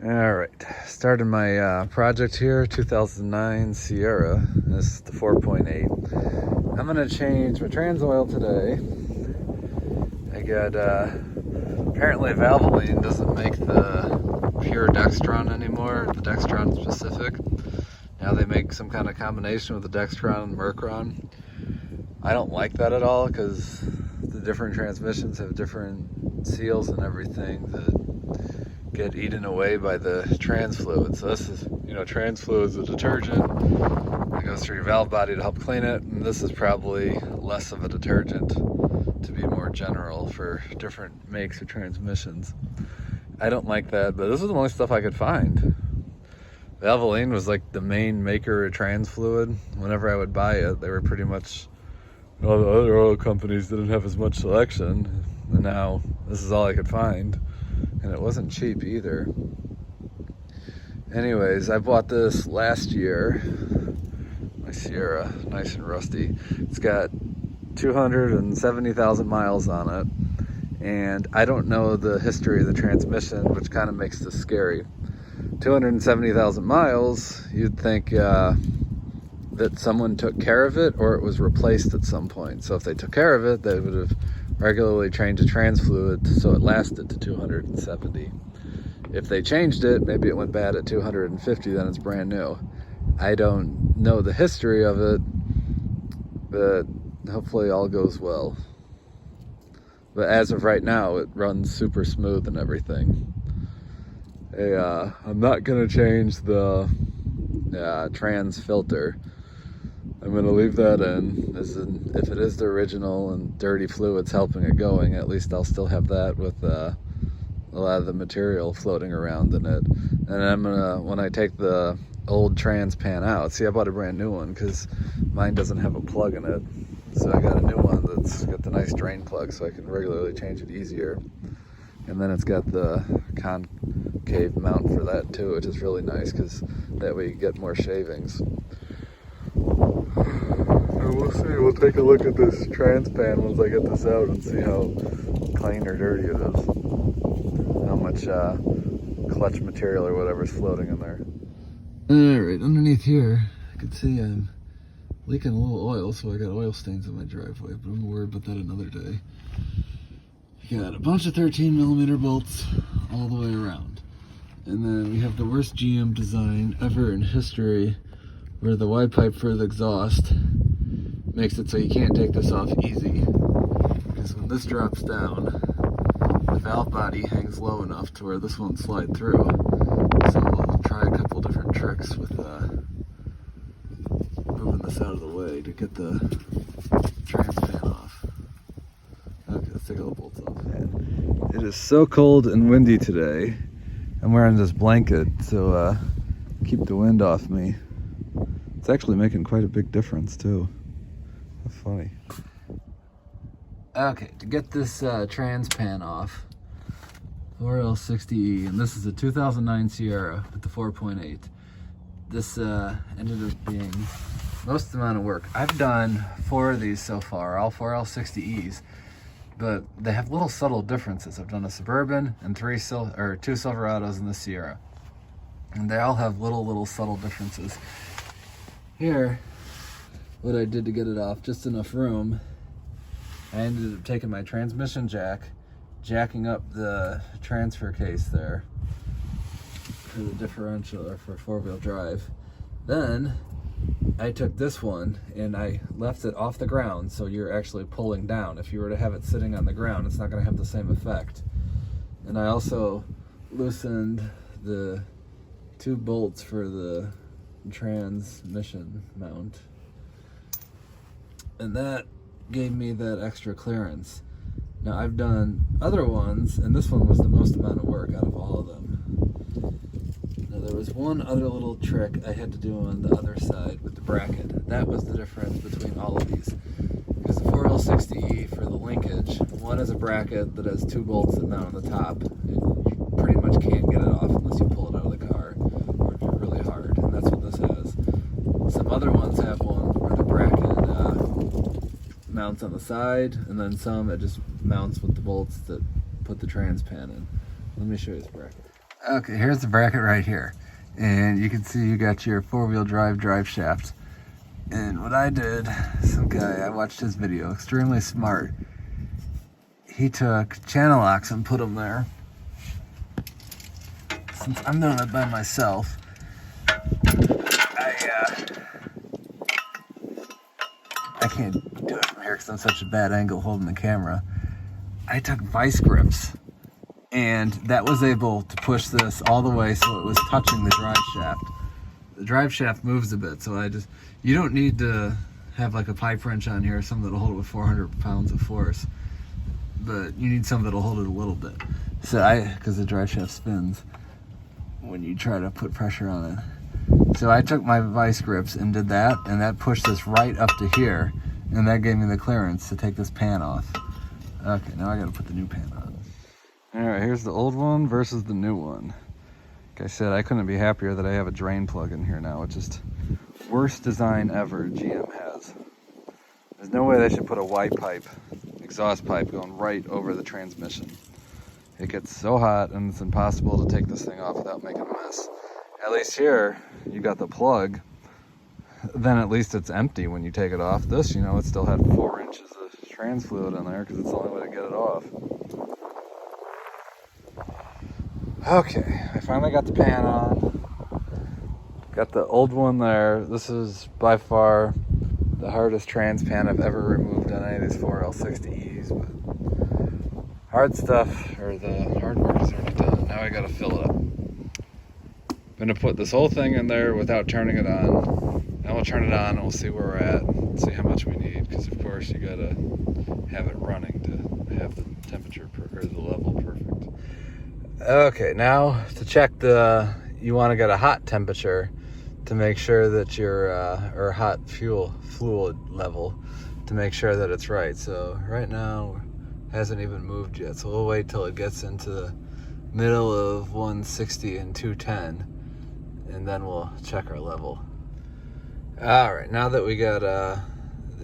All right, started my project here, 2009 Sierra. This is the 4.8. I'm gonna change my trans oil today. I got, apparently Valvoline doesn't make the pure Dextron anymore, the Dextron specific. Now they make some kind of combination with the Dextron and Mercron. I don't like that at all because the different transmissions have different seals and everything that get eaten away by the trans fluid. So this is, trans fluid is a detergent that goes through your valve body to help clean it, and this is probably less of a detergent to be more general for different makes of transmissions. I don't like that, but this is the only stuff I could find. Valvoline was like the main maker of trans fluid. Whenever I would buy it, they were pretty much, all the other oil companies didn't have as much selection, and now this is all I could find. And it wasn't cheap either. Anyways, I bought this last year, my Sierra, nice and rusty. It's got 270,000 miles on it, and I don't know the history of the transmission, which kind of makes this scary. 270,000 miles, you'd think that someone took care of it or it was replaced at some point. So if they took care of it, they would have regularly changed the trans fluid so it lasted to 270. If they changed it, maybe it went bad at 250, then it's brand new. I don't know the history of it, but hopefully all goes well. But as of right now, it runs super smooth and everything. I'm not gonna change the trans filter. I'm gonna leave that in, if it is the original and dirty fluid's helping it going, at least I'll still have that with a lot of the material floating around in it. And I'm gonna, when I take the old trans pan out, see, I bought a brand new one because mine doesn't have a plug in it. So I got a new one that's got the nice drain plug so I can regularly change it easier. And then it's got the concave mount for that too, which is really nice because that way you get more shavings. We'll see. We'll take a look at this trans pan once I get this out and see how clean or dirty it is. How much clutch material or whatever is floating in there. Alright, underneath here, I can see I'm leaking a little oil, so I got oil stains in my driveway, but I'm worried about that another day. You got a bunch of 13mm bolts all the way around. And then we have the worst GM design ever in history, where the wide pipe for the exhaust makes it so you can't take this off easy. Because when this drops down, the valve body hangs low enough to where this won't slide through. So we'll try a couple different tricks with moving this out of the way to get the trans pan off. Okay, let's take all the bolts off. It is so cold and windy today. I'm wearing this blanket so keep the wind off me. It's actually making quite a big difference too. How funny. Okay, to get this trans pan off, 4L60E, and this is a 2009 Sierra with the 4.8. This ended up being most amount of work. I've done 4 of these so far, all 4L60Es, but they have little subtle differences. I've done a Suburban and 2 Silverados in the Sierra, and they all have little subtle differences. Here, what I did to get it off, just enough room, I ended up taking my transmission jack, jacking up the transfer case there for the differential, or for 4-wheel drive. Then I took this one and I left it off the ground, so you're actually pulling down. If you were to have it sitting on the ground, it's not going to have the same effect. And I also loosened the 2 bolts for the transmission mount, and that gave me that extra clearance. Now I've done other ones, and this one was the most amount of work out of all of them. Now there was one other little trick I had to do on the other side with the bracket. That was the difference between all of these. Because the 4L60E, for the linkage, one is a bracket that has 2 bolts that mount on the top, and you pretty much can't get it off unless you pull it out of the car or do it really hard, and that's what this has. Some other ones have one where the bracket mounts on the side, and then some it just mounts with the bolts that put the trans pan in. Let me show you this bracket. Okay, here's the bracket right here. And you can see you got your four-wheel drive shaft. And what I did, some guy, I watched his video, extremely smart. He took channel locks and put them there. Since I'm doing it by myself, I can't do it from here because I'm such a bad angle holding the camera. I took vice grips, and that was able to push this all the way so it was touching the drive shaft. The drive shaft moves a bit, so you don't need to have like a pipe wrench on here or something that'll hold it with 400 pounds of force, but you need something that'll hold it a little bit. So because the drive shaft spins when you try to put pressure on it. So I took my vice grips and did that, and that pushed this right up to here, and that gave me the clearance to take this pan off. Okay, now I gotta put the new pan on. All right, here's the old one versus the new one. Like I said, I couldn't be happier that I have a drain plug in here now. It's just worst design ever GM has. There's no way they should put a white pipe, exhaust pipe, going right over the transmission. It gets so hot and it's impossible to take this thing off without making a mess. At least here, you got the plug. Then at least it's empty when you take it off. This, you know, it still had 4 inches of trans fluid in there because it's the only way to get it off. Okay, I finally got the pan on. Got the old one there. This is by far the hardest trans pan I've ever removed on any of these 4L60Es. But hard stuff, or the hard work is already done. Now I gotta fill it up. I'm gonna put this whole thing in there without turning it on. Then we'll turn it on and we'll see where we're at and see how much we need. Because of course you gotta have it running to have the temperature or the level perfect. Okay, now to check you want to get a hot temperature to make sure that your or hot fluid level to make sure that it's right. So right now it hasn't even moved yet, so we'll wait till it gets into the middle of 160 and 210, and then we'll check our level. All right, now that we got the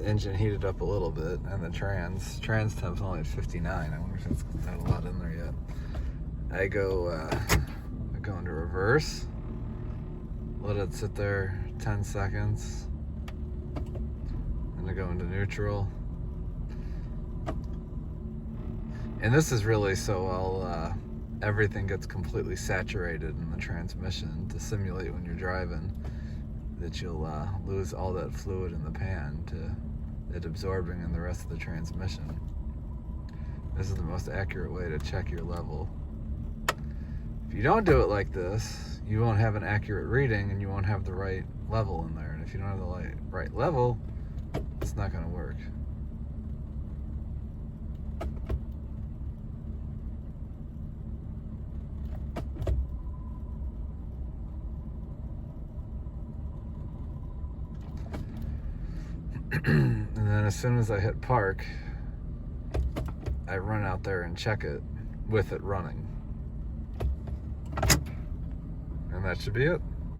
engine heated up a little bit and the trans temp's only at 59. I wonder if it's got a lot in there yet. I go into reverse, let it sit there 10 seconds, and I go into neutral. And this is really so everything gets completely saturated in the transmission to simulate when you're driving that you'll lose all that fluid in the pan to it absorbing in the rest of the transmission. This is the most accurate way to check your level. If you don't do it like this, you won't have an accurate reading and you won't have the right level in there. And if you don't have the right level, it's not going to work. And then as soon as I hit park, I run out there and check it with it running. And that should be it.